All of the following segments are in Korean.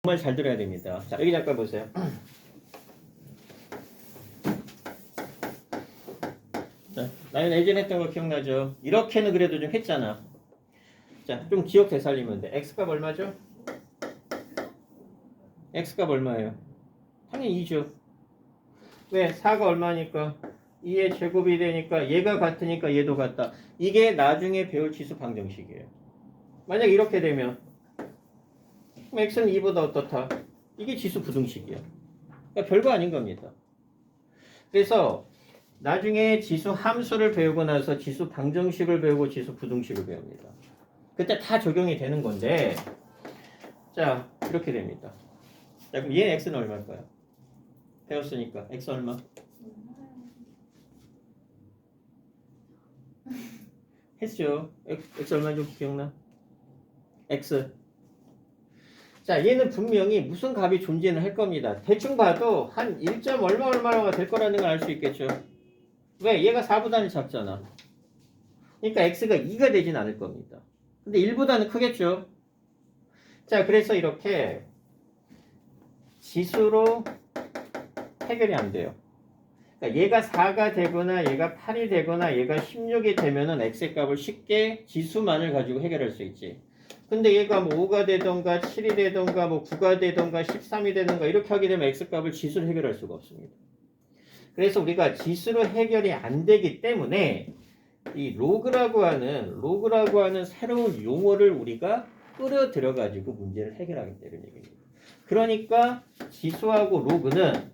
정말 잘 들어야 됩니다. 자, 여기 잠깐 보세요. 자, 나는 예전에 했던 거 기억나죠? 이렇게는 그래도 좀 했잖아. 자, 좀 기억 되살리면 돼. x값 얼마죠? x값 얼마예요? 당연히 2죠. 왜? 4가 얼마니까? 2의 제곱이 되니까 얘가 같으니까 얘도 같다. 이게 나중에 배울 지수 방정식이에요. 만약 이렇게 되면 그럼 x는 2보다 어떻다? 이게 지수 부등식이야. 그러니까 별거 아닌 겁니다. 그래서 나중에 지수 함수를 배우고 나서 지수 방정식을 배우고 지수 부등식을 배웁니다. 그때 다 적용이 되는 건데, 자, 이렇게 됩니다. 자, 그럼 얘 x는 얼마일까요? 배웠으니까 x 얼마? 했죠. x 얼마인지 혹시 기억나? x. 자, 얘는 분명히 무슨 값이 존재는 할 겁니다. 대충 봐도 한 1. 얼마가 될 거라는 걸 알 수 있겠죠. 왜? 얘가 4보다는 작잖아. 그러니까 x가 2가 되진 않을 겁니다. 근데 1보다는 크겠죠. 자, 그래서 이렇게 지수로 해결이 안 돼요. 그러니까 얘가 4가 되거나 얘가 8이 되거나 얘가 16이 되면은 x의 값을 쉽게 지수만을 가지고 해결할 수 있지. 근데 얘가 뭐 5가 되던가 7이 되던가 뭐 9가 되던가 13이 되던가 이렇게 하게 되면 x값을 지수로 해결할 수가 없습니다. 그래서 우리가 지수로 해결이 안 되기 때문에 이 로그라고 하는 새로운 용어를 우리가 끌어 들여 가지고 문제를 해결하기 때문에 얘기입니다. 그러니까 지수하고 로그는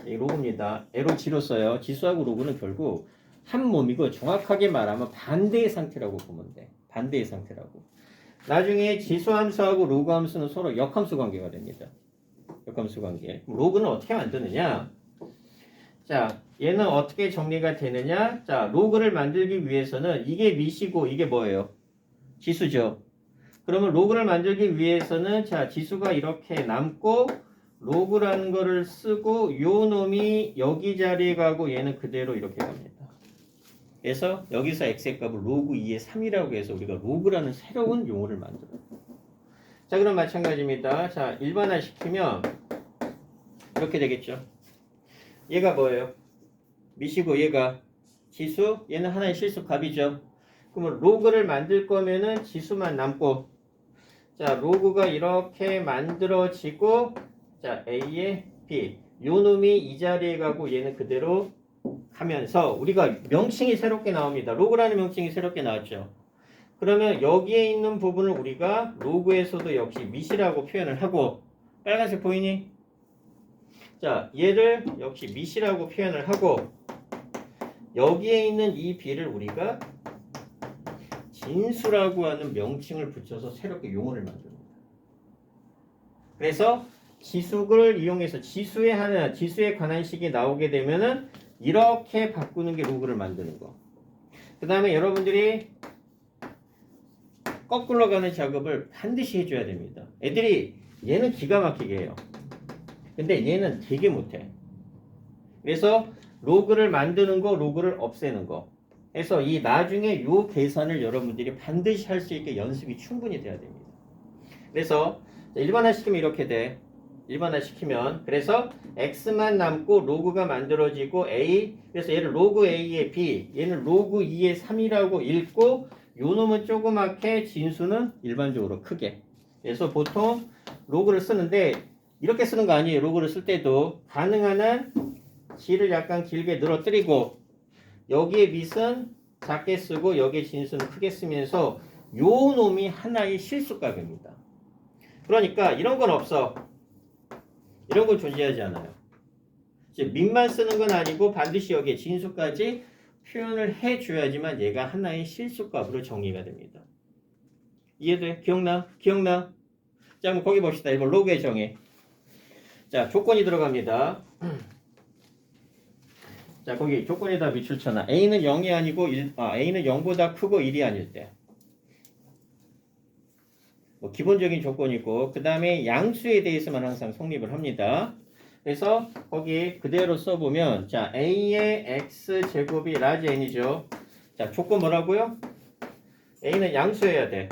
이 로그입니다. 에로 G로 써요. 지수하고 로그는 결국 한 몸이고 정확하게 말하면 반대의 상태라고 보면 돼. 반대의 상태라고. 나중에 지수 함수하고 로그 함수는 서로 역함수 관계가 됩니다. 역함수 관계. 로그는 어떻게 만드느냐? 자, 얘는 어떻게 정리가 되느냐? 자, 로그를 만들기 위해서는 이게 미시고 이게 뭐예요? 지수죠. 그러면 로그를 만들기 위해서는 자, 지수가 이렇게 남고 로그라는 거를 쓰고 요 놈이 여기 자리에 가고 얘는 그대로 이렇게 갑니다. 그래서 여기서 x의 값을 로그 2의 3이라고 해서 우리가 로그라는 새로운 용어를 만들어요. 자, 그럼 마찬가지입니다. 자, 일반화 시키면 이렇게 되겠죠. 얘가 뭐예요? 미시고 얘가 지수, 얘는 하나의 실수 값이죠. 그러면 로그를 만들 거면은 지수만 남고, 자, 로그가 이렇게 만들어지고, 자, A에 B. 요 놈이 이 자리에 가고 얘는 그대로 가면서 우리가 명칭이 새롭게 나옵니다. 로그라는 명칭이 새롭게 나왔죠. 그러면 여기에 있는 부분을 우리가 로그에서도 역시 밑이라고 표현을 하고, 빨간색 보이니? 자, 얘를 역시 밑이라고 표현을 하고, 여기에 있는 이 B를 우리가 진수라고 하는 명칭을 붙여서 새롭게 용어를 만듭니다. 그래서 지수를 이용해서 지수에 관한 식이 나오게 되면은 이렇게 바꾸는 게 로그를 만드는 거. 그 다음에 여러분들이 거꾸로 가는 작업을 반드시 해줘야 됩니다. 애들이 얘는 기가 막히게 해요. 근데 얘는 되게 못해. 그래서 로그를 만드는 거, 로그를 없애는 거. 그래서 이 나중에 요 계산을 여러분들이 반드시 할 수 있게 연습이 충분히 돼야 됩니다. 그래서 일반화 시키면 이렇게 돼. 일반화 시키면 그래서 x만 남고 로그가 만들어지고 a, 그래서 얘를 로그 a의 b, 얘는 로그 2의 3이라고 읽고 요 놈은 조그맣게 진수는 일반적으로 크게. 그래서 보통 로그를 쓰는데 이렇게 쓰는 거 아니에요. 로그를 쓸 때도 가능한 한 g를 약간 길게 늘어뜨리고 여기에 밑은 작게 쓰고 여기에 진수는 크게 쓰면서 요 놈이 하나의 실수값입니다. 그러니까 이런 건 없어. 이런 건 존재하지 않아요. 즉 밑만 쓰는 건 아니고 반드시 여기에 진수까지 표현을 해줘야지만 얘가 하나의 실수값으로 정리가 됩니다. 이해돼? 기억나? 자, 한번 거기 봅시다. 1번 로그의 정의. 자, 조건이 들어갑니다. 자, 거기 조건에다 밑줄 쳐놔. A는 0이 아니고 A는 0보다 크고 1이 아닐 때. 뭐 기본적인 조건이고 그 다음에 양수에 대해서만 항상 성립을 합니다. 그래서 거기 그대로 써보면 자, A의 X제곱이 라지 N이죠. 자, 조건 뭐라고요? A는 양수여야 돼.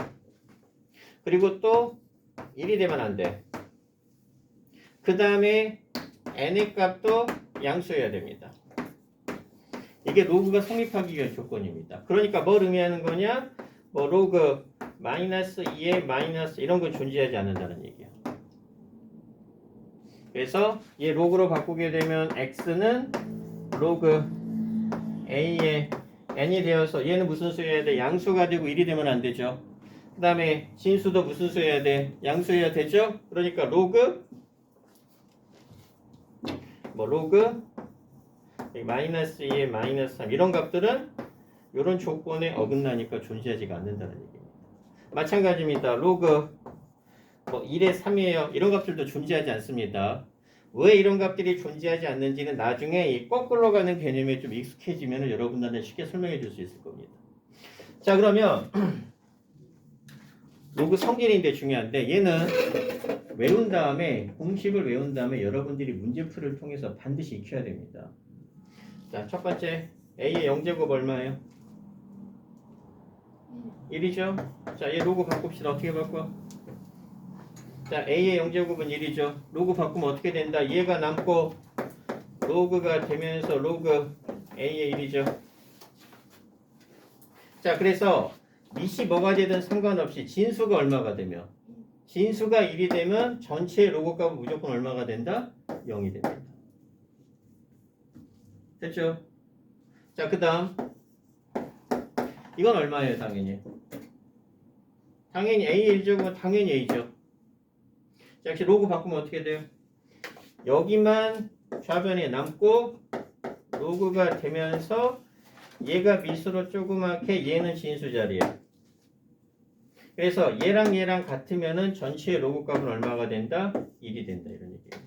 그리고 또 1이 되면 안 돼. 그 다음에 n의 값도 양수여야 됩니다. 이게 로그가 성립하기 위한 조건입니다. 그러니까 뭘 의미하는 거냐? 뭐 로그 마이너스 2에 마이너스 이런 거 존재하지 않는다는 얘기야. 그래서 얘 로그로 바꾸게 되면 x는 로그 a의 n이 되어서 얘는 무슨 수여야 돼? 양수가 되고 1이 되면 안 되죠. 그 다음에 진수도 무슨 수여야 돼? 양수여야 되죠. 그러니까 로그 로그 마이너스 2에 마이너스 3 이런 값들은 이런 조건에 어긋나니까 존재하지가 않는다는 얘기입니다. 마찬가지입니다. 로그 1에 3이에요. 이런 값들도 존재하지 않습니다. 왜 이런 값들이 존재하지 않는지는 나중에 이 거꾸로 가는 개념에 좀 익숙해지면 여러분들한테 쉽게 설명해 줄 수 있을 겁니다. 자, 그러면 로그 성질인데 중요한데 얘는 외운 다음에 공식을 외운 다음에 여러분들이 문제풀이를 통해서 반드시 익혀야 됩니다. 자, 첫 번째 a의 0제곱 얼마예요? 1이죠? 자, 얘 로그 바꿉시다. 어떻게 바꿔? 자, a의 0제곱은 1이죠. 로그 바꾸면 어떻게 된다? 얘가 남고 로그가 되면서 로그 a의 1이죠. 자, 그래서 밑이 뭐가 되든 상관없이 진수가 얼마가 되면 진수가 1이 되면 전체 로그 값은 무조건 얼마가 된다? 0이 됩니다. 됐죠? 자, 그 다음 이건 얼마예요? 당연히 a의 1제곱은 당연히 a죠. 자, 역시 로그 바꾸면 어떻게 돼요? 여기만 좌변에 남고 로그가 되면서 얘가 미수로 조그맣게 얘는 진수 자리야. 그래서 얘랑 같으면은 전체 로그 값은 얼마가 된다? 1이 된다. 이런 얘기입니다.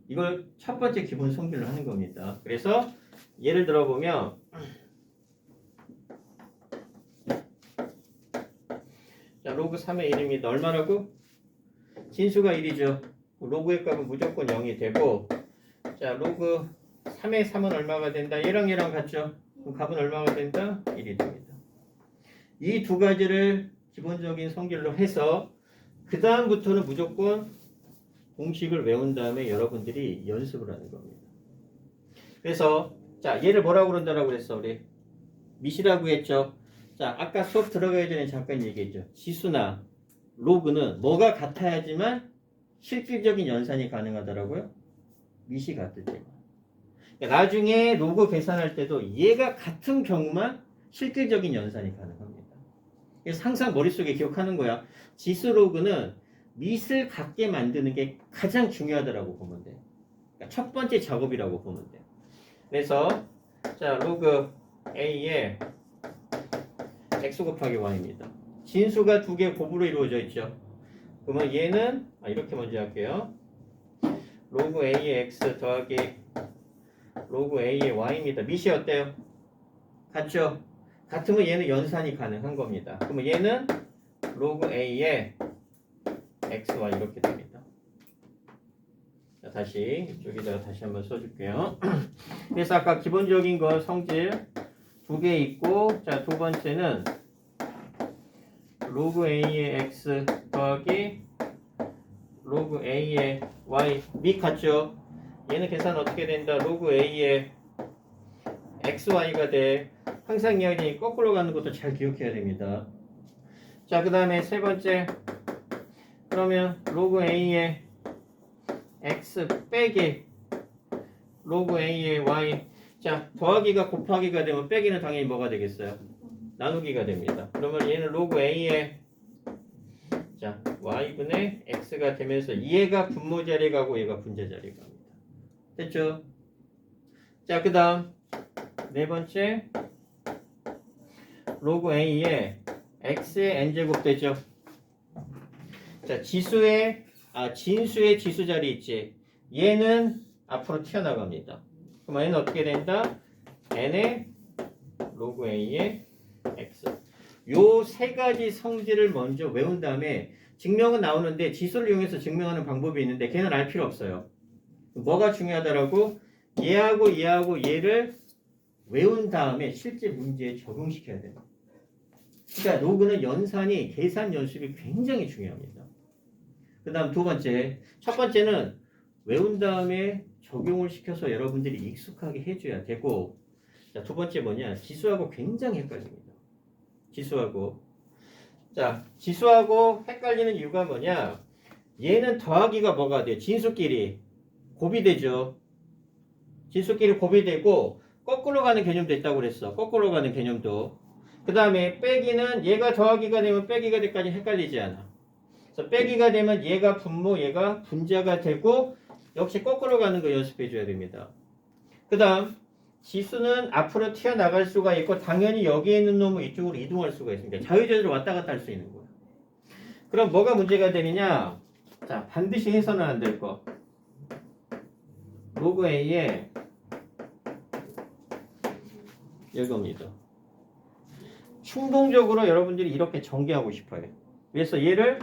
이걸 첫 번째 기본 성질로 하는 겁니다. 그래서 예를 들어 보면 자, 로그 3의 1입니다. 얼마라고? 진수가 1이죠. 로그의 값은 무조건 0이 되고 자, 로그 3의 3은 얼마가 된다? 얘랑 같죠? 그럼 값은 얼마가 된다? 1이 됩니다. 이 두 가지를 기본적인 성질로 해서 그 다음부터는 무조건 공식을 외운 다음에 여러분들이 연습을 하는 겁니다. 그래서 자, 얘를 뭐라고 그런다라고 그랬어? 우리 밑이라고 했죠. 자, 아까 수업 들어가기 전에 잠깐 얘기했죠. 지수나 로그는 뭐가 같아야지만 실질적인 연산이 가능하더라고요. 밑이 같을 때만. 그러니까 나중에 로그 계산할 때도 얘가 같은 경우만 실질적인 연산이 가능합니다. 그래서 항상 머릿속에 기억하는 거야. 지수 로그는 밑을 같게 만드는 게 가장 중요하다고 보면 돼. 그러니까 첫 번째 작업이라고 보면 돼. 그래서 자, 로그 a의 x 곱하기 y입니다. 진수가 두 개 곱으로 이루어져 있죠. 그러면 얘는 이렇게 먼저 할게요. 로그 a의 x 더하기 로그 a의 y입니다. 밑이 어때요? 같죠? 같으면 얘는 연산이 가능한 겁니다. 그러면 얘는 로그 a의 xy 이렇게 됩니다. 자, 다시 이쪽에다가 다시 한번 써줄게요. 그래서 아까 기본적인 거 성질 두 개 있고 자, 두 번째는 로그 a의 x 더하기 로그 a의 y 밑 같죠? 얘는 계산 어떻게 된다? 로그 a의 xy가 돼. 항상 이야기 거꾸로 가는 것도 잘 기억해야 됩니다. 자, 그 다음에 세 번째 그러면 로그 a의 x 빼기 로그 a의 y 자, 더하기가 곱하기가 되면 빼기는 당연히 뭐가 되겠어요? 나누기가 됩니다. 그러면 얘는 로그 a의 자, y분의 x가 되면서 얘가 분모 자리에 가고 얘가 분자 자리에 갑니다. 됐죠? 자, 그 다음 네 번째 로그 a의 x의 n제곱 되죠? 자, 진수의 지수 자리 있지? 얘는 앞으로 튀어나갑니다. 그럼 얘는 어떻게 된다? n의 로그 a의 x 요 세 가지 성질을 먼저 외운 다음에 증명은 나오는데 지수를 이용해서 증명하는 방법이 있는데 걔는 알 필요 없어요. 뭐가 중요하다라고? 얘하고 얘를 외운 다음에 실제 문제에 적용시켜야 돼요. 그러니까 로그는 연산이 계산 연습이 굉장히 중요합니다. 그 다음 두 번째. 첫 번째는 외운 다음에 적용을 시켜서 여러분들이 익숙하게 해줘야 되고, 자, 두 번째 뭐냐? 지수하고 굉장히 헷갈립니다. 지수하고. 자, 지수하고 헷갈리는 이유가 뭐냐? 얘는 더하기가 뭐가 돼? 진수끼리 곱이 되죠. 진수끼리 곱이 되고 거꾸로 가는 개념도 있다고 그랬어. 거꾸로 가는 개념도. 그 다음에 빼기는 얘가 더하기가 되면 빼기가 될까지 헷갈리지 않아. 그래서 빼기가 되면 얘가 분모, 얘가 분자가 되고 역시 거꾸로 가는 거 연습해 줘야 됩니다. 그 다음 지수는 앞으로 튀어나갈 수가 있고 당연히 여기에 있는 놈은 이쪽으로 이동할 수가 있습니다. 자유자재로 왔다 갔다 할 수 있는 거예요. 그럼 뭐가 문제가 되느냐? 자, 반드시 해서는 안 될 거. 로그 A에 이겁니다. 충동적으로 여러분들이 이렇게 전개하고 싶어요. 그래서 얘를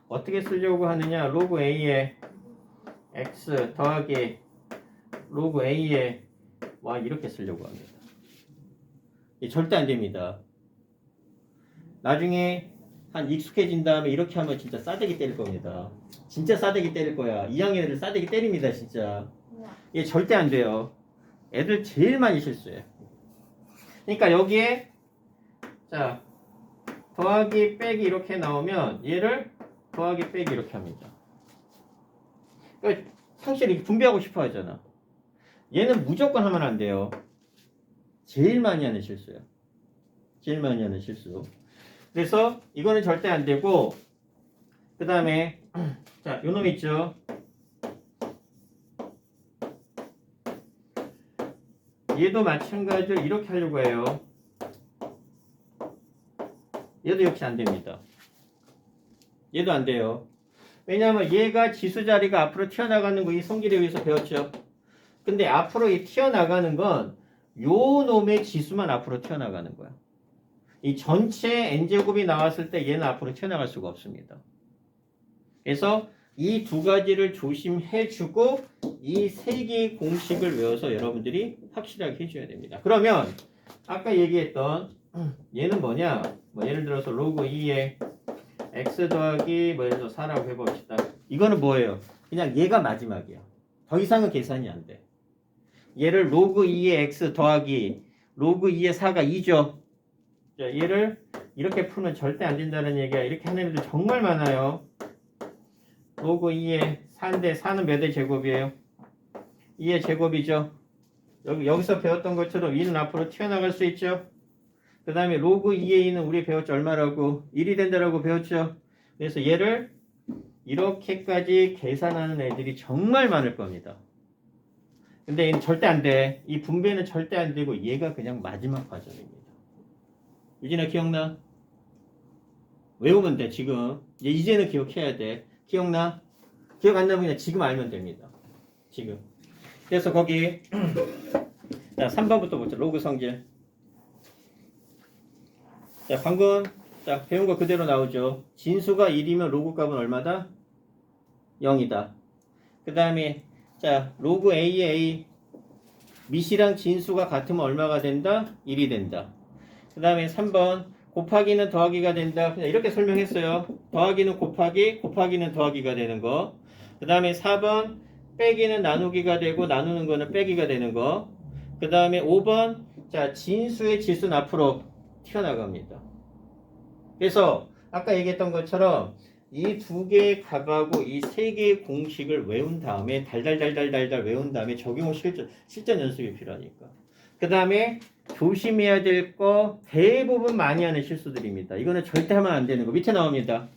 어떻게 쓰려고 하느냐? 로그 A에 X 더하기 로그 A에 Y 이렇게 쓰려고 합니다. 이게 절대 안 됩니다. 나중에 한 익숙해진 다음에 이렇게 하면 진짜 싸대기 때릴 겁니다. 진짜 싸대기 때릴 거야. 2학년 애들 싸대기 때립니다, 진짜. 이게 절대 안 돼요. 애들 제일 많이 실수해요. 그러니까 여기에 자 더하기 빼기 이렇게 나오면 얘를 더하기 빼기 이렇게 합니다. 그러니까 상식을 이렇게 분배하고 싶어 하잖아. 얘는 무조건 하면 안 돼요. 제일 많이 하는 실수예요. 제일 많이 하는 실수. 그래서 이거는 절대 안 되고 그 다음에 자 요놈 있죠. 얘도 마찬가지로 이렇게 하려고 해요. 얘도 역시 안 됩니다. 얘도 안 돼요. 왜냐하면 얘가 지수 자리가 앞으로 튀어나가는 거 이 성질에 의해서 배웠죠. 근데 앞으로 이 튀어나가는 건 요 놈의 지수만 앞으로 튀어나가는 거야. 이 전체 n제곱이 나왔을 때 얘는 앞으로 튀어나갈 수가 없습니다. 그래서 이 두 가지를 조심해주고 이 세 개의 공식을 외워서 여러분들이 확실하게 해줘야 됩니다. 그러면 아까 얘기했던 얘는 뭐냐? 뭐 예를 들어서 로그 2에 x 더하기 뭐 예를 들어서 4라고 해봅시다. 이거는 뭐예요? 그냥 얘가 마지막이야. 더 이상은 계산이 안 돼. 얘를 로그 2에 x 더하기 로그 2에 4가 2죠. 자, 얘를 이렇게 풀면 절대 안 된다는 얘기야. 이렇게 하는 애들 정말 많아요. 로그 2에 4인데 4는 몇의 제곱이에요? 2의 제곱이죠. 여기서 배웠던 것처럼 2는 앞으로 튀어나갈 수 있죠. 그 다음에 로그 2에 2는 우리 배웠죠. 얼마라고? 1이 된다라고 배웠죠. 그래서 얘를 이렇게까지 계산하는 애들이 정말 많을 겁니다. 근데 얘는 절대 안 돼. 이 분배는 절대 안 되고 얘가 그냥 마지막 과정입니다. 유진아 기억나? 외우면 돼 지금. 이제는 기억해야 돼. 기억나? 기억 안 나면 그냥 지금 알면 됩니다. 지금. 그래서 거기 자 3번부터 보자. 로그 성질. 자 방금 자 배운 거 그대로 나오죠. 진수가 1이면 로그 값은 얼마다? 0이다. 그 다음에 자 로그 A의 A 밑이랑 진수가 같으면 얼마가 된다? 1이 된다. 그 다음에 3번 곱하기는 더하기가 된다. 그냥 이렇게 설명했어요. 더하기는 곱하기, 곱하기는 더하기가 되는 거. 그 다음에 4번 빼기는 나누기가 되고 나누는 거는 빼기가 되는 거. 그 다음에 5번 자 진수의 지수는 앞으로 튀어나갑니다. 그래서 아까 얘기했던 것처럼 이 두 개의 값하고 이 세 개의 공식을 외운 다음에 달달달달달달 외운 다음에 적용 실전 연습이 필요하니까. 그 다음에 조심해야 될 거 대부분 많이 하는 실수들입니다. 이거는 절대 하면 안 되는 거 밑에 나옵니다.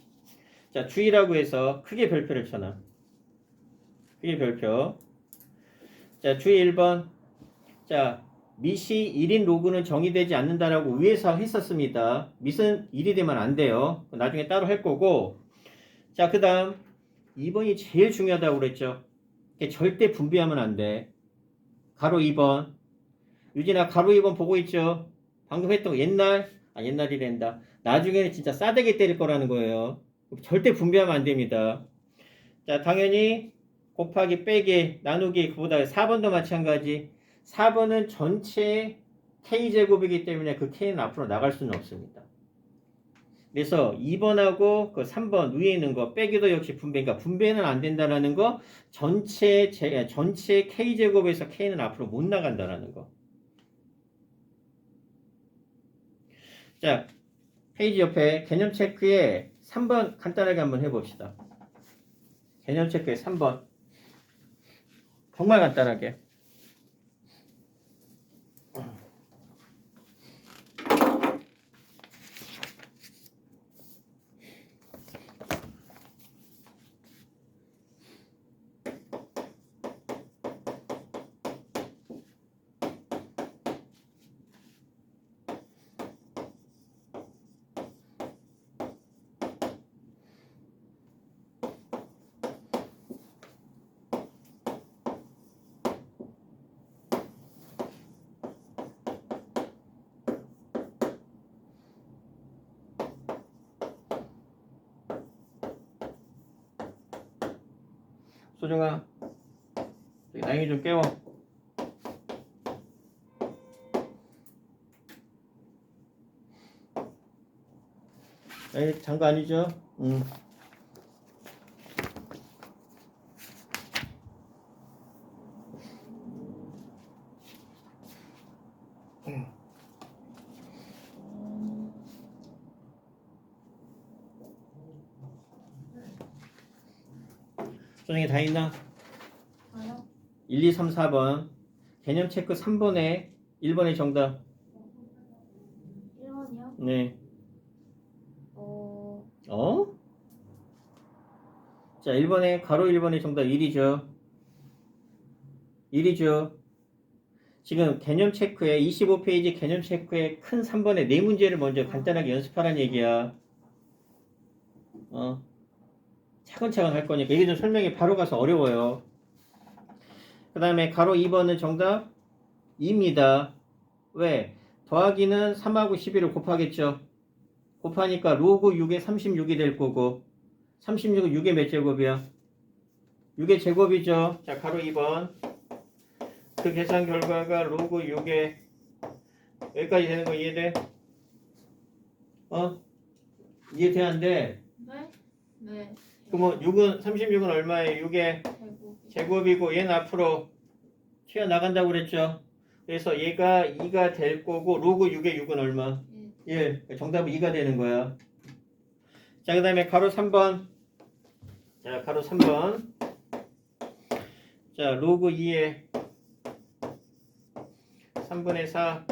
자 주의라고 해서 크게 별표를 쳐놔. 크게 별표. 자 주의 1번. 자 밑이 1인 로그는 정의되지 않는다라고 위에서 했었습니다. 밑은 1이 되면 안 돼요. 나중에 따로 할 거고. 자 그 다음 2번이 제일 중요하다고 그랬죠. 절대 분배하면 안 돼. 가로 2번. 유진아 가로 2번 보고 있죠? 방금 했던 거 옛날이 된다. 나중에는 진짜 싸대기 때릴 거라는 거예요. 절대 분배하면 안 됩니다. 자 당연히 곱하기 빼기 나누기 그보다 4번도 마찬가지. 4번은 전체 K제곱이기 때문에 그 K는 앞으로 나갈 수는 없습니다. 그래서 2번하고 그 3번 위에 있는 거 빼기도 역시 분배. 그러니까 분배는 안 된다라는 거 전체 K제곱에서 K는 앞으로 못 나간다라는 거. 자, 페이지 옆에 개념 체크에 3번 간단하게 한번 해봅시다. 개념 체크에 3번. 정말 간단하게. 소중아, 나영이 좀 깨워. 나영이 장거 아니죠? 응. 소중이 다 있나? 아요? 1, 2, 3, 4번. 개념 체크 3번에 1번의 정답. 1번이요? 네. 어, 어? 자, 1번에 가로 1번의 정답 1이죠. 1이죠. 지금 개념 체크에 25페이지 개념 체크에 큰 3번의 네 문제를 먼저 간단하게 연습하라는 얘기야. 차근차근 할 거니까 이게 좀 설명이 바로 가서 어려워요. 그 다음에 가로 2번은 정답 2입니다. 왜? 더하기는 3하고 11을 곱하겠죠. 곱하니까 로그 6에 36이 될 거고 36은 6의 몇 제곱이야? 6의 제곱이죠. 자, 가로 2번. 그 계산 결과가 로그 6에 여기까지 되는 거 이해돼? 이해돼 안 돼? 네? 네. 그러면 36은 얼마예요? 6의 제곱이고 얘는 앞으로 튀어나간다고 그랬죠. 그래서 얘가 2가 될 거고 로그 6의 6은 얼마? 1. 정답은 2가 되는 거야. 자, 그 다음에 가로 3번. 자, 가로 3번. 자, 로그 2의 3분의 4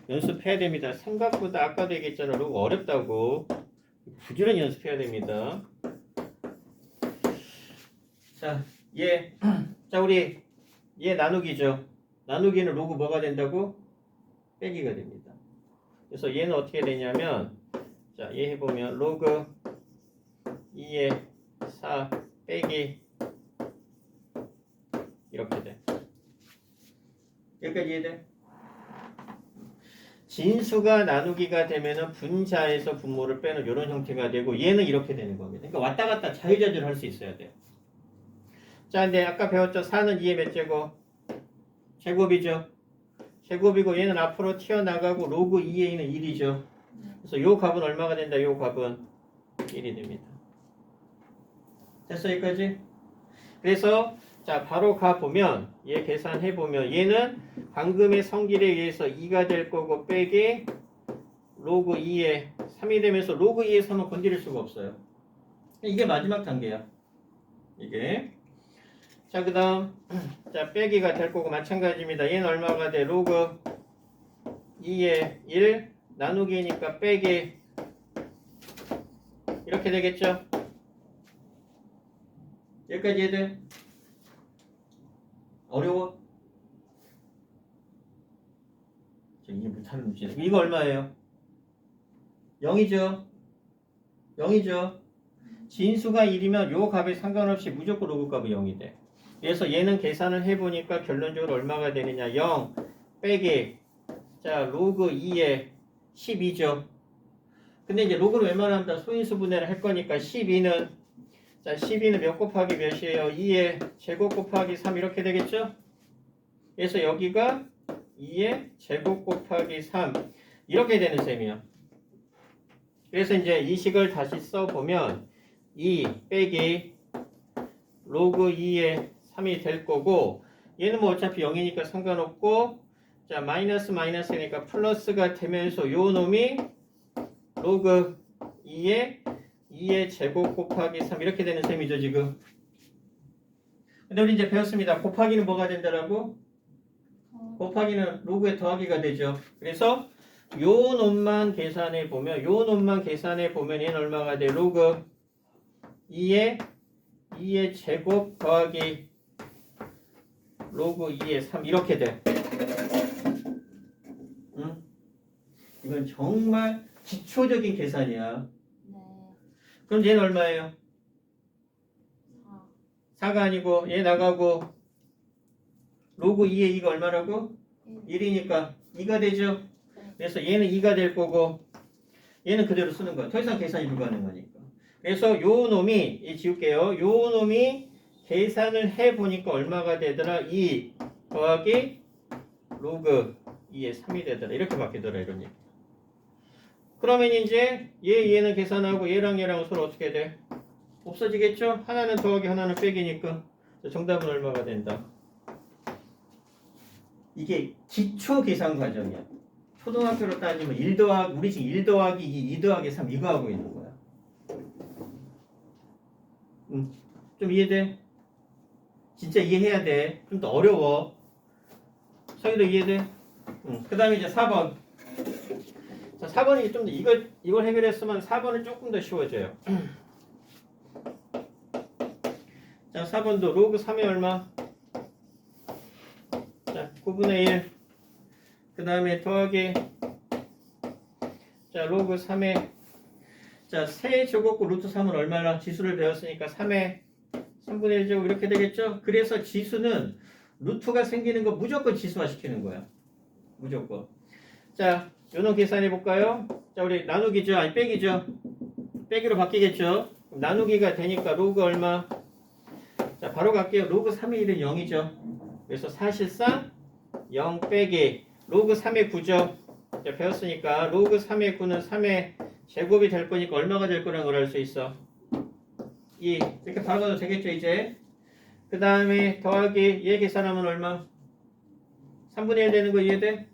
연습해야 됩니다. 생각보다 아까도 얘기했잖아. 로그 어렵다고. 부지런히 연습해야 됩니다. 자, 자, 우리 얘 나누기죠. 나누기는 로그 뭐가 된다고? 빼기가 됩니다. 그래서 얘는 어떻게 되냐면, 자, 얘 해보면 로그 2의 4 빼기 이렇게 돼. 여기까지 이해돼? 진수가 나누기가 되면은 분자에서 분모를 빼는 이런 형태가 되고 얘는 이렇게 되는 겁니다. 그러니까 왔다 갔다 자유자재로 할 수 있어야 돼요. 자, 근데 아까 배웠죠? 4는 2의 몇 제곱? 제곱이죠. 제곱이고 얘는 앞으로 튀어나가고 로그 2에 있는 1이죠. 그래서 요 값은 얼마가 된다? 요 값은 1이 됩니다. 됐어 여기까지? 그래서 자 바로 가보면 얘 계산해보면 얘는 방금의 성질에 의해서 2가 될 거고 빼기 로그 2에 3이 되면서 로그 2에 3은 건드릴 수가 없어요. 이게 마지막 단계야. 이게 자, 그 다음, 자, 빼기가 될 거고 마찬가지입니다. 얘는 얼마가 돼? 로그 2의 1 나누기니까 빼기 이렇게 되겠죠? 여기까지 해야 돼? 어려워? 이게 못하는 문제네. 이거 얼마예요? 0이죠? 0이죠? 진수가 1이면 요 값에 상관없이 무조건 로그 값이 0이 돼. 그래서 얘는 계산을 해보니까 결론적으로 얼마가 되느냐 0 빼기 자 로그 2에 12죠. 근데 이제 로그를 웬만하면 다 소인수 분해를 할 거니까 12는 자 12는 몇 곱하기 몇이에요? 2의 제곱 곱하기 3 이렇게 되겠죠. 그래서 여기가 2의 제곱 곱하기 3 이렇게 되는 셈이야. 그래서 이제 이 식을 다시 써보면 2 빼기 로그 2의 3이 될 거고 얘는 뭐 어차피 0이니까 상관없고 자 마이너스니까 플러스가 되면서 요 놈이 로그 2의 제곱 곱하기 3 이렇게 되는 셈이죠 지금. 근데 우리 이제 배웠습니다. 곱하기는 뭐가 된다라고? 곱하기는 로그의 더하기가 되죠. 그래서 요 놈만 계산해 보면 얘는 얼마가 돼? 로그 2의 제곱 더하기 로그 2의 3 이렇게 돼. 응? 이건 정말 기초적인 계산이야. 네. 그럼 얘는 얼마예요? 4. 4가 아니고 얘 나가고 로그 2의 2가 얼마라고? 1이니까 2가 되죠. 그래서 얘는 2가 될 거고 얘는 그대로 쓰는 거야. 더 이상 계산이 불가능하니까. 그래서 요 놈이 지울게요. 요 놈이 계산을 해보니까 얼마가 되더라? 2 더하기 로그 2의 3이 되더라. 이렇게 바뀌더라 이런 얘기. 그러면 이제 얘는 계산하고 얘랑 서로 어떻게 돼? 없어지겠죠? 하나는 더하기 하나는 빼기니까 정답은 얼마가 된다? 이게 기초 계산 과정이야. 초등학교로 따지면 1 더하기 우리 지금 1 더하기 2 더하기 3 이거 하고 있는 거야. 좀 이해돼? 진짜 이해해야 돼. 좀 더 어려워. 성희도 이해돼? 그 다음에 이제 4번. 자, 4번이 좀 더 이걸 해결했으면 4번은 조금 더 쉬워져요. 자, 4번도 로그 3의 얼마? 자, 9분의 1. 그 다음에 더하기. 자, 로그 3의. 자, 세 제곱고 루트 3은 얼마나? 지수를 배웠으니까 3의 3분의 1 제곱 이렇게 되겠죠? 그래서 지수는 루트가 생기는 거 무조건 지수화 시키는 거야. 무조건. 자, 요놈 계산해 볼까요? 자, 우리 나누기죠? 아니, 빼기죠? 빼기로 바뀌겠죠? 그럼 나누기가 되니까 로그 얼마? 자, 바로 갈게요. 로그 3의 1은 0이죠. 그래서 사실상 0 빼기 로그 3의 9죠. 자, 배웠으니까 로그 3의 9는 3의 제곱이 될 거니까 얼마가 될 거라는 걸 알 수 있어. 2 이렇게 바로 가도 되겠죠 이제. 그 다음에 더하기 얘 계산하면 얼마? 3분의 1 되는 거 이해돼?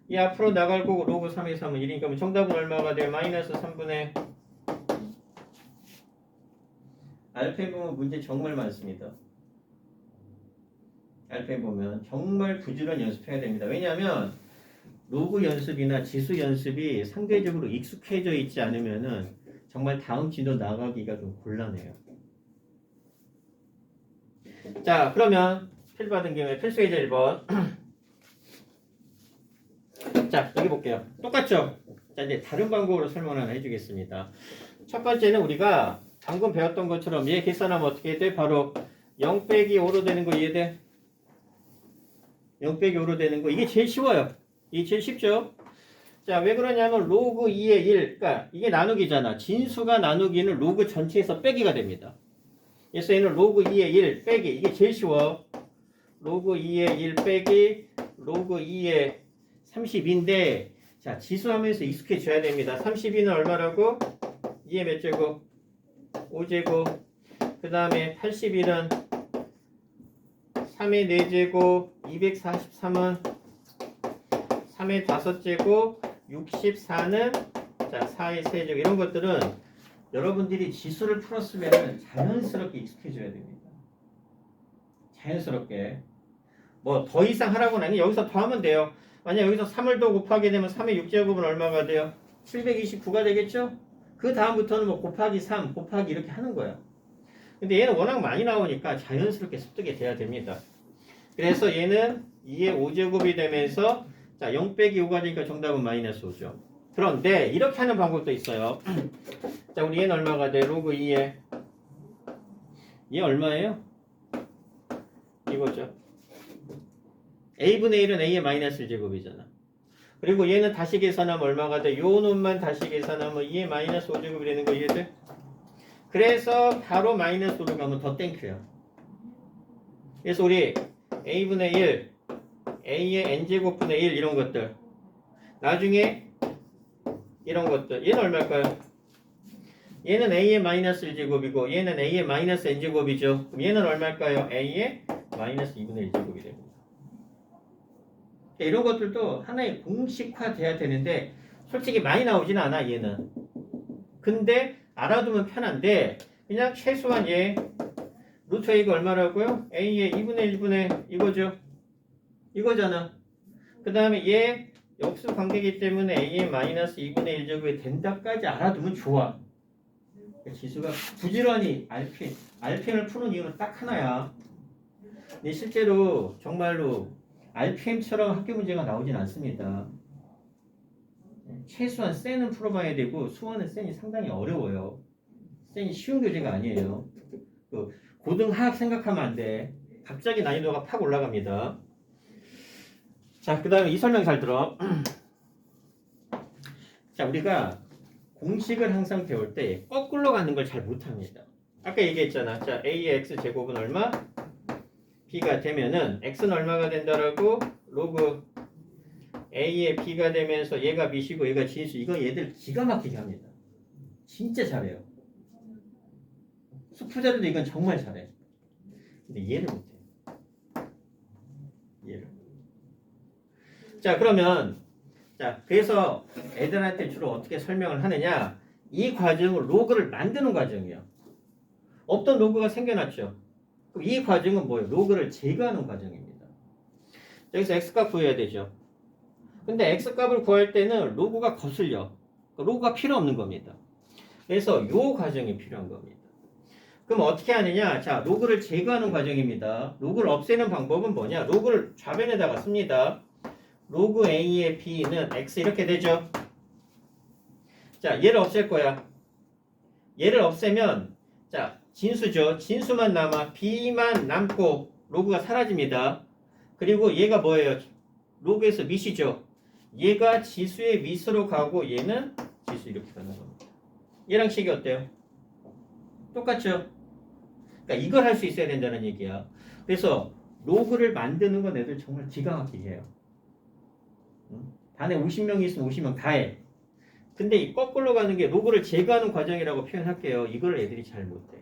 이 앞으로 나갈 거고 로그 3의 3은 1이니까 정답은 얼마가 돼? 마이너스 3분의 알파에 보면 문제 정말 많습니다. 알파에 보면 정말 부지런히 연습해야 됩니다. 왜냐하면 로그 연습이나 지수 연습이 상대적으로 익숙해져 있지 않으면은 정말 다음 진도 나가기가 좀 곤란해요. 자, 그러면 필 받은 경우에 필수 예제 1번. 자, 여기 볼게요. 똑같죠? 자, 이제 다른 방법으로 설명 하나 해주겠습니다. 첫 번째는 우리가 방금 배웠던 것처럼 얘 계산하면 어떻게 돼? 바로 0 빼기 5로 되는 거 이해돼? 0 빼기 5로 되는 거 이게 제일 쉬워요. 이게 제일 쉽죠? 자, 왜 그러냐면 로그 2의 1, 그러니까 이게 나누기잖아. 진수가 나누기는 로그 전체에서 빼기가 됩니다. 그래서 얘는 로그 2의 1 빼기 이게 제일 쉬워. 로그 2의 1 빼기 로그 2의 32인데 자, 지수하면서 익숙해져야 됩니다. 32는 얼마라고? 2의 몇 제곱? 5제곱. 그 다음에 81은 3의 4제곱, 243은 3의 5제곱, 64는 자 4의 3제곱 이런 것들은 여러분들이 지수를 풀었으면 자연스럽게 익숙해져야 됩니다. 자연스럽게. 뭐 더 이상 하라고는 아니 여기서 더하면 돼요. 만약 여기서 3을 더 곱하게 되면 3의 6제곱은 얼마가 돼요? 729가 되겠죠? 그 다음부터는 뭐 곱하기 3, 곱하기 이렇게 하는 거야. 근데 얘는 워낙 많이 나오니까 자연스럽게 습득이 돼야 됩니다. 그래서 얘는 2의 5제곱이 되면서 자, 0 빼기 5가 되니까 정답은 마이너스 5죠. 그런데 이렇게 하는 방법도 있어요. 자, 우리 얘는 얼마가 돼? 로그 2에 얘 얼마예요? 이거죠. a분의 1은 a의 마이너스 1제곱이잖아. 그리고 얘는 다시 계산하면 얼마가 돼? 요 놈만 다시 계산하면 2의 마이너스 5제곱이 되는 거 이해돼? 그래서 바로 마이너스 5로 가면 더 땡큐야. 그래서 우리 a분의 1, a의 n제곱분의 1 이런 것들 나중에 이런 것들. 얘는 얼마일까요? 얘는 a의 마이너스 1제곱이고 얘는 a의 마이너스 n제곱이죠. 그럼 얘는 얼마일까요? a의 마이너스 2분의 1제곱이 됩니다. 이런 것들도 하나의 공식화돼야 되는데 솔직히 많이 나오진 않아 얘는. 근데 알아두면 편한데 그냥 최소한 얘 루트 a가 얼마라고요? a의 2분의 1분의 이거죠. 이거잖아. 그 다음에 얘 역수 관계이기 때문에 a의 마이너스 2분의 1제곱이 된다까지 알아두면 좋아. 지수가 부지런히 RPM을 푸는 이유는 딱 하나야. 근데 실제로 정말로 RPM처럼 학교 문제가 나오진 않습니다. 최소한 센은 풀어봐야 되고 수원은 센이 상당히 어려워요. 센이 쉬운 교재가 아니에요. 그 고등학교 생각하면 안 돼. 갑자기 난이도가 팍 올라갑니다. 자, 그 다음에 이 설명 잘 들어. 자, 우리가 공식을 항상 배울 때 거꾸로 가는 걸 잘 못합니다. 아까 얘기했잖아. 자, a의 x제곱은 얼마? b가 되면은 x는 얼마가 된다라고? 로그 a의 b가 되면서 얘가 b시고 얘가 진수. 이거 얘들 기가 막히게 합니다. 진짜 잘해요. 수프자들도 이건 정말 잘해. 근데 이해를 못해. 이해를. 자, 그러면 자, 그래서 애들한테 주로 어떻게 설명을 하느냐? 이 과정을 로그를 만드는 과정이에요. 없던 로그가 생겨났죠. 그럼 이 과정은 뭐예요? 로그를 제거하는 과정입니다. 여기서 x값 구해야 되죠. 근데 x값을 구할 때는 로그가 거슬려. 로그가 필요 없는 겁니다. 그래서 이 과정이 필요한 겁니다. 그럼 어떻게 하느냐? 자, 로그를 제거하는 과정입니다. 로그를 없애는 방법은 뭐냐? 로그를 좌변에다가 씁니다. 로그 a의 b는 x 이렇게 되죠. 자, 얘를 없앨 거야. 얘를 없애면 자, 진수죠. 진수만 남아 b만 남고 로그가 사라집니다. 그리고 얘가 뭐예요? 로그에서 밑이죠. 얘가 지수의 밑으로 가고 얘는 지수 이렇게 가는 겁니다. 얘랑 식이 어때요? 똑같죠? 그러니까 이걸 할 수 있어야 된다는 얘기야. 그래서 로그를 만드는 건 애들 정말 기가 막히게 해요. 반에 50명이 있으면 50명 다 해. 근데 이 거꾸로 가는 게 로그를 제거하는 과정이라고 표현할게요. 이걸 애들이 잘 못해.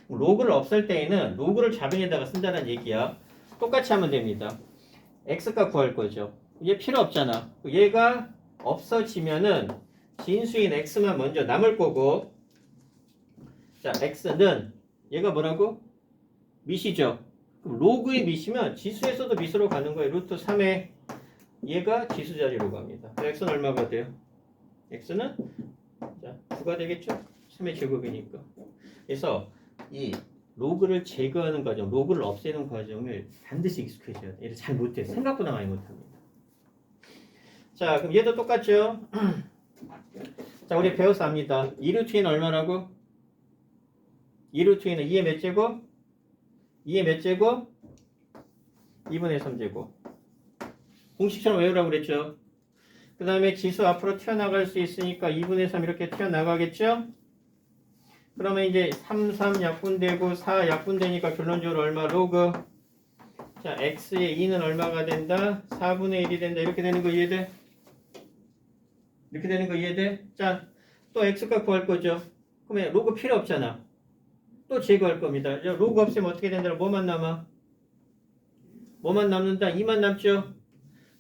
로그를 없앨 때에는 로그를 좌변에다가 쓴다는 얘기야. 똑같이 하면 됩니다. x값 구할 거죠. 얘 필요 없잖아. 얘가 없어지면은 진수인 x만 먼저 남을 거고, 자, x는 얘가 뭐라고? 밑이죠. 그럼 로그의 밑이면 지수에서도 밑으로 가는 거예요. 루트 3에 얘가 지수 자리로 갑니다. x는 얼마가 돼요? x는 자, 9가 되겠죠? 3의 제곱이니까. 그래서 이 로그를 제거하는 과정, 로그를 없애는 과정을 반드시 익숙해져야 돼. 얘를 잘 못해. 생각보다 많이 못합니다. 자, 그럼 얘도 똑같죠? 자, 우리 배워서 압니다. 2루트는 얼마라고? 2루트는 2의 몇 제곱? 2의 몇 제곱? 2분의 3제곱. 공식처럼 외우라고 그랬죠? 그 다음에 지수 앞으로 튀어나갈 수 있으니까 2분의 3 이렇게 튀어나가겠죠? 그러면 이제 3, 3 약분되고 4 약분되니까 결론적으로 얼마? 로그. 자, x의 2는 얼마가 된다? 4분의 1이 된다. 이렇게 되는 거 이해돼? 이렇게 되는 거 이해돼? 자, 또 x값 구할 거죠? 그러면 로그 필요 없잖아. 또 제거할 겁니다. 로그 없으면 어떻게 된다? 뭐만 남아? 뭐만 남는다? 2만 남죠?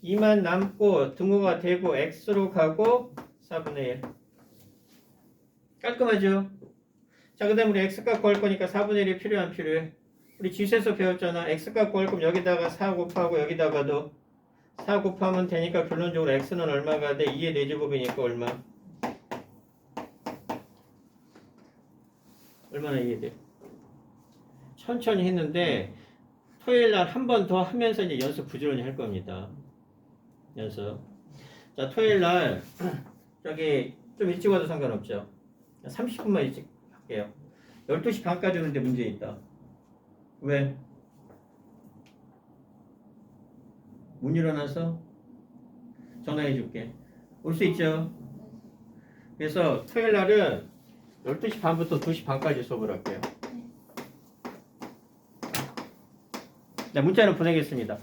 2만 남고 등호가 되고 x로 가고 4분의 1. 깔끔하죠? 자, 그 다음에 우리 x값 구할 거니까 4분의 1이 필요해 안 필요해? 우리 지수에서 배웠잖아. x값 구할 거면 여기다가 4 곱하고 여기다가도 4 곱하면 되니까 결론적으로 x는 얼마가 돼? 2의 4제곱이니까 얼마? 얼마나 이해돼? 천천히 했는데 토요일 날 한 번 더 하면서 이제 연습 부지런히 할 겁니다. 연습. 자, 토요일 날 저기 좀 일찍 와도 상관없죠. 30분만 일찍 할게요. 12시 반까지 오는데 문제 있다. 왜? 못 일어나서? 전화해 줄게. 올 수 있죠? 그래서 토요일 날은 12시 반부터 2시 반까지 수업을 할게요. 네, 문자는 보내겠습니다.